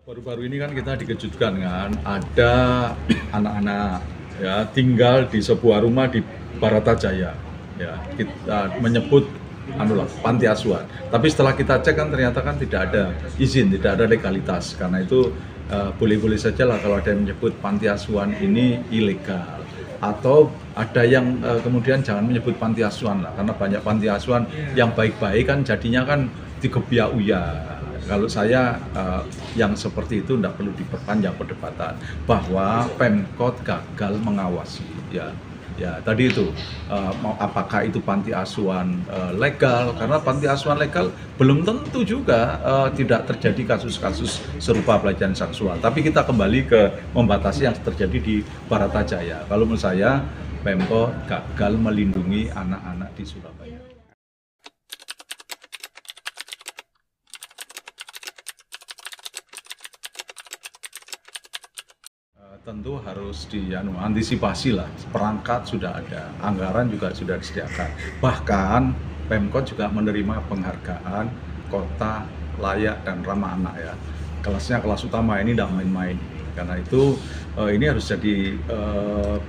Baru-baru ini kan kita dikejutkan kan, ada anak-anak ya tinggal di sebuah rumah di Baratajaya. Ya, kita menyebut panti asuhan. Tapi setelah kita cek kan ternyata kan tidak ada izin, tidak ada legalitas. Karena itu boleh-boleh saja lah kalau ada yang menyebut panti asuhan ini ilegal. Atau ada yang kemudian jangan menyebut panti asuhan lah, karena banyak panti asuhan yang baik-baik kan jadinya kan digebiak-uya. Kalau saya yang seperti itu tidak perlu diperpanjang perdebatan bahwa Pemkot gagal mengawasi ya tadi itu apakah itu panti asuhan legal, karena panti asuhan legal belum tentu juga tidak terjadi kasus-kasus serupa pelecehan seksual. Tapi kita kembali ke membatasi yang terjadi di Baratajaya. Kalau menurut saya Pemkot gagal melindungi anak-anak di Surabaya. Tentu harus diantisipasi lah, perangkat sudah ada, anggaran juga sudah disediakan. Bahkan Pemkot juga menerima penghargaan kota layak dan ramah anak ya. Kelasnya kelas utama, ini tidak main-main. Karena itu ini harus jadi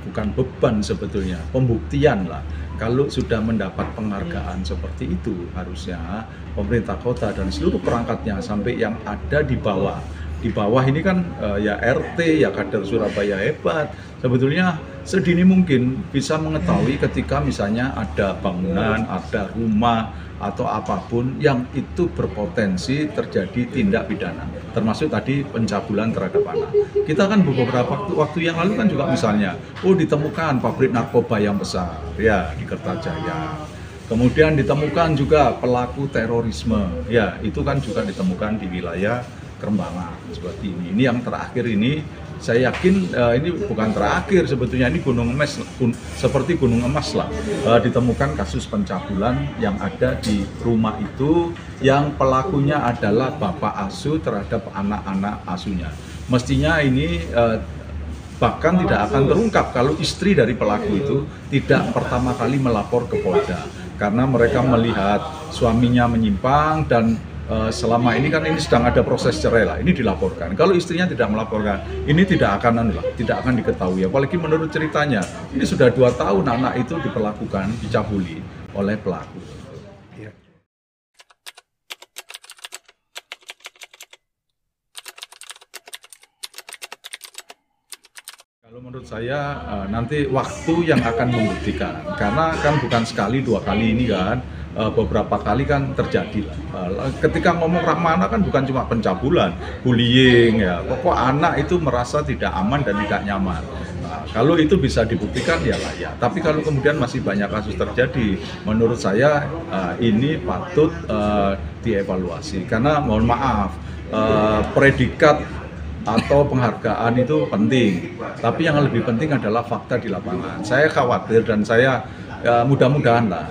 bukan beban sebetulnya, pembuktian lah. Kalau sudah mendapat penghargaan seperti itu, harusnya pemerintah kota dan seluruh perangkatnya sampai yang ada di bawah. Di bawah ini kan ya RT, ya kader Surabaya hebat, sebetulnya sedini mungkin bisa mengetahui ketika misalnya ada bangunan, ada rumah, atau apapun yang itu berpotensi terjadi tindak pidana, termasuk tadi pencabulan terhadap anak. Kita kan beberapa waktu yang lalu kan juga misalnya, ditemukan pabrik narkoba yang besar, ya di Kertajaya. Kemudian ditemukan juga pelaku terorisme, ya itu kan juga ditemukan di wilayah Kerembangan seperti ini. Ini yang terakhir ini, saya yakin ini bukan terakhir sebetulnya, ini gunung emas, seperti gunung emas lah. Ditemukan kasus pencabulan yang ada di rumah itu, yang pelakunya adalah bapak asuh terhadap anak-anak asuhnya. Mestinya ini bahkan tidak akan terungkap kalau istri dari pelaku itu tidak pertama kali melapor ke Polda, karena mereka melihat suaminya menyimpang dan selama ini kan ini sedang ada proses cerai lah, ini dilaporkan. Kalau istrinya tidak melaporkan, ini tidak akan diketahui. Apalagi menurut ceritanya, ini sudah 2 tahun anak itu diperlakukan, dicabuli oleh pelaku. Ya. Kalau menurut saya nanti waktu yang akan membuktikan, karena kan bukan sekali 2 kali ini kan. Beberapa kali kan terjadi. Ketika ngomong ramah anak kan bukan cuma pencabulan, bullying ya. Pokok anak itu merasa tidak aman dan tidak nyaman. Nah, kalau itu bisa dibuktikan ya layak. Tapi kalau kemudian masih banyak kasus terjadi, menurut saya ini patut dievaluasi. Karena mohon maaf, predikat atau penghargaan itu penting. Tapi yang lebih penting adalah fakta di lapangan. Saya khawatir dan saya mudah-mudahan lah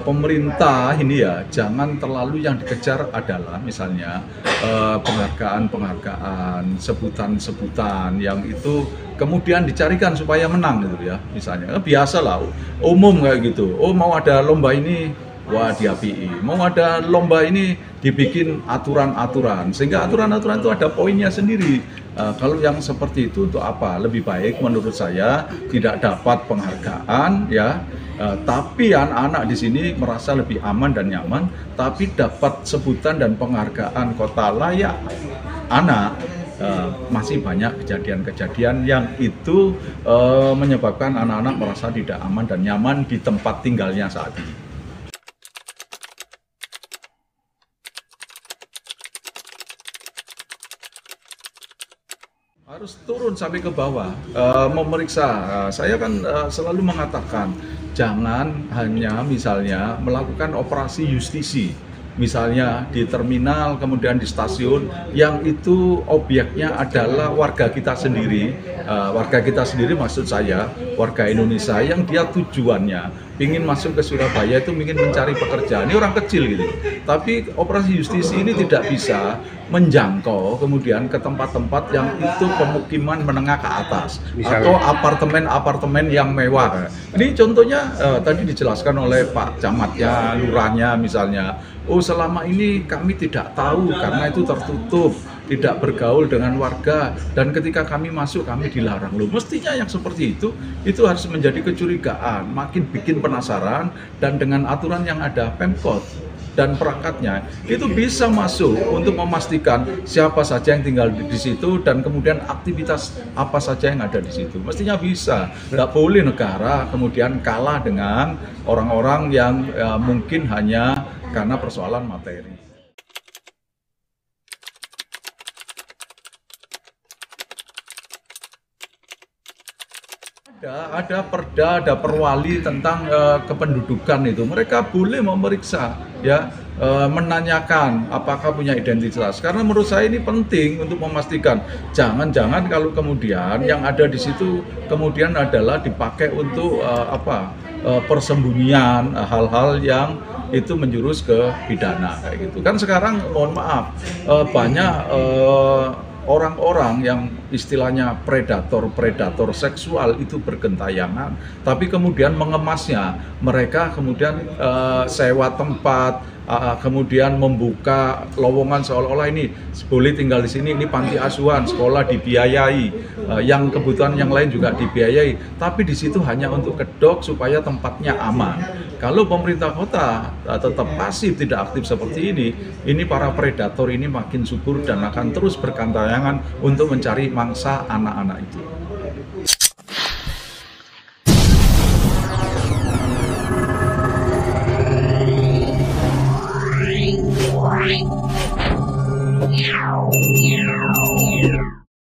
pemerintah ini ya jangan terlalu yang dikejar adalah misalnya penghargaan, sebutan-sebutan yang itu kemudian dicarikan supaya menang gitu ya. Misalnya biasa lah umum kayak gitu. Mau ada lomba ini, wah diapi. Mau ada lomba ini dibikin aturan-aturan, sehingga aturan-aturan itu ada poinnya sendiri. Kalau yang seperti itu untuk apa? Lebih baik menurut saya tidak dapat penghargaan ya. Tapi anak-anak di sini merasa lebih aman dan nyaman, tapi dapat sebutan dan penghargaan kota layak anak. Masih banyak kejadian-kejadian yang itu menyebabkan anak-anak merasa tidak aman dan nyaman di tempat tinggalnya saat ini. Harus turun sampai ke bawah, memeriksa. Saya kan selalu mengatakan, jangan hanya misalnya melakukan operasi justisi, misalnya di terminal, kemudian di stasiun, yang itu objeknya adalah warga kita sendiri, warga kita sendiri, maksud saya warga Indonesia yang dia tujuannya ingin masuk ke Surabaya itu ingin mencari pekerjaan. Ini orang kecil gitu, tapi operasi justisi ini tidak bisa menjangkau kemudian ke tempat-tempat yang itu pemukiman menengah ke atas, atau apartemen-apartemen yang mewah. Ini contohnya tadi dijelaskan oleh Pak Camatnya, lurahnya misalnya, oh selama ini kami tidak tahu karena itu tertutup, tidak bergaul dengan warga, dan ketika kami masuk kami dilarang. Loh, mestinya yang seperti itu harus menjadi kecurigaan, makin bikin penasaran, dan dengan aturan yang ada Pemkot dan perangkatnya itu bisa masuk untuk memastikan siapa saja yang tinggal di situ dan kemudian aktivitas apa saja yang ada di situ. Mestinya bisa. Nggak boleh negara kemudian kalah dengan orang-orang yang mungkin hanya karena persoalan materi. Ada perda, ada perwali tentang kependudukan itu. Mereka boleh memeriksa, ya, menanyakan apakah punya identitas. Karena menurut saya ini penting untuk memastikan. Jangan-jangan kalau kemudian yang ada di situ kemudian adalah dipakai untuk persembunyian hal-hal yang itu menjurus ke pidana kayak gitu. Kan sekarang mohon maaf banyak orang-orang yang istilahnya predator seksual itu bergentayangan, tapi kemudian mengemasnya. Mereka kemudian sewa tempat, kemudian membuka lowongan seolah-olah ini boleh tinggal di sini, ini panti asuhan, sekolah dibiayai, yang kebutuhan yang lain juga dibiayai, tapi di situ hanya untuk kedok supaya tempatnya aman. Kalau pemerintah kota tetap pasif, tidak aktif seperti ini para predator ini makin subur dan akan terus bergentayangan untuk mencari mangsa anak-anak itu. Wow.